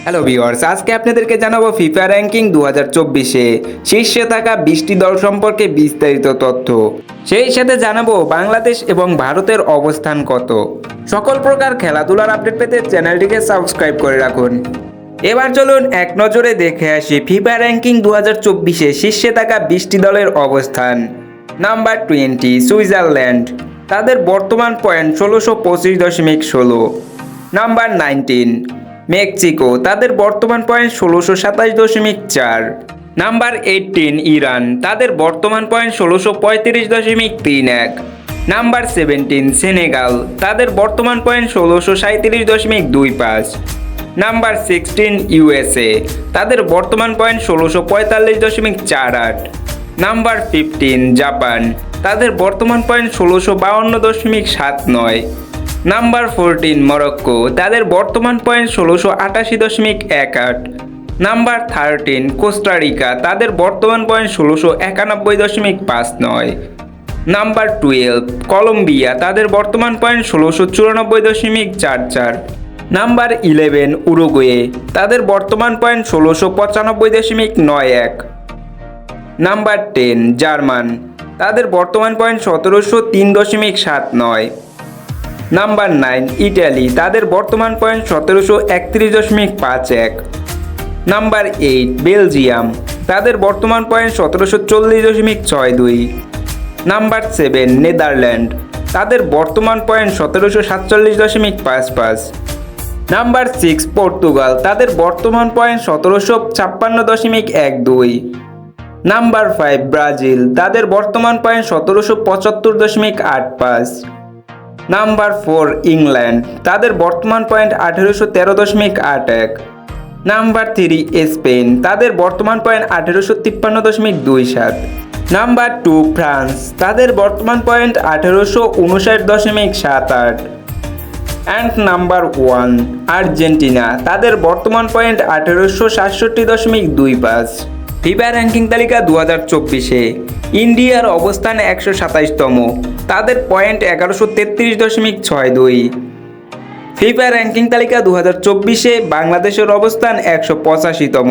Hello viewers, আজকে আপনাদেরকে জানাবো ফিফা র্যাঙ্কিং 2024-এ শীর্ষে থাকা 20টি দল সম্পর্কে বিস্তারিত তথ্য। সেই সাথে জানাবো বাংলাদেশ এবং ভারতের অবস্থান কত। সকল প্রকার খেলাধুলার আপডেট পেতে চ্যানেলটিকে সাবস্ক্রাইব করে রাখুন। এবার চলুন এক নজরে দেখে আসি ফিফা র্যাঙ্কিং 2024-এ শীর্ষে থাকা 20টি দলের অবস্থান। নাম্বার 20 সুইজারল্যান্ড, তাদের বর্তমান পয়েন্ট 1625.16। নাম্বার 19 মেক্সিকো, তাদের বর্তমান পয়েন্ট 1627.4। নাম্বার 18 ইরান, তাদের বর্তমান পয়েন্ট 1635.31। নাম্বার 17 সেনেগাল, তাদের বর্তমান পয়েন্ট 1637.25। নাম্বার 16 ইউএসএ, তাদের বর্তমান পয়েন্ট 1645.48। নাম্বার 15 জাপান, তাদের বর্তমান পয়েন্ট 1652.79। নাম্বার 14 মরক্কো, তাদের বর্তমান পয়েন্ট 1688.18। নাম্বার 13 কোস্টারিকা, তাদের বর্তমান পয়েন্ট 1691.59। নাম্বার 12 কলম্বিয়া, তাদের বর্তমান পয়েন্ট 1694.44। নাম্বার 11 উরুগুয়ে, তাদের বর্তমান পয়েন্ট 1695.91। নাম্বার 10 জার্মান, তাদের বর্তমান পয়েন্ট 1703.79। নাম্বার 9 ইটালি, তাদের বর্তমান পয়েন্ট 1731.51। নাম্বার 8 বেলজিয়াম, তাদের বর্তমান পয়েন্ট 1740.62। নাম্বার 7 নেদারল্যান্ড, তাদের বর্তমান পয়েন্ট 1747.55। নাম্বার 6 পর্তুগাল, তাদের বর্তমান পয়েন্ট 1756.12। নাম্বার 5 ব্রাজিল, তাদের বর্তমান পয়েন্ট 1775.85। নাম্বার 4 ইংল্যান্ড, তাদের বর্তমান পয়েন্ট 1813.81। নাম্বার 3 স্পেন, তাদের বর্তমান পয়েন্ট 1853.27। নাম্বার 2 ফ্রান্স, তাদের বর্তমান পয়েন্ট 1859.78। অ্যান্ড নাম্বার 1 আর্জেন্টিনা, তাদের বর্তমান পয়েন্ট 1867.25। ফিফা র্যাঙ্কিং তালিকা 2024-এ ইন্ডিয়ার অবস্থান 127তম, তাদের পয়েন্ট 1133.62। ফিফা র্যাঙ্কিং তালিকা 2024-এ বাংলাদেশের অবস্থান 185তম,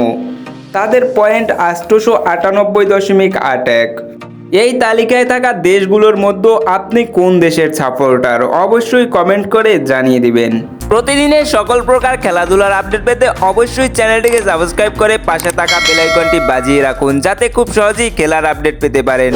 তাদের পয়েন্ট 898.81। এই তালিকায় থাকা দেশগুলোর মধ্যে আপনি কোন দেশের সাপোর্টার অবশ্যই কমেন্ট করে জানিয়ে দিবেন। প্রতিদিনের সকল প্রকার খেলাধুলার আপডেট পেতে অবশ্যই চ্যানেলটিকে সাবস্ক্রাইব করে পাশে থাকা বেল আইকনটি বাজিয়ে রাখুন, যাতে খুব সহজেই খেলার আপডেট পেতে পারেন।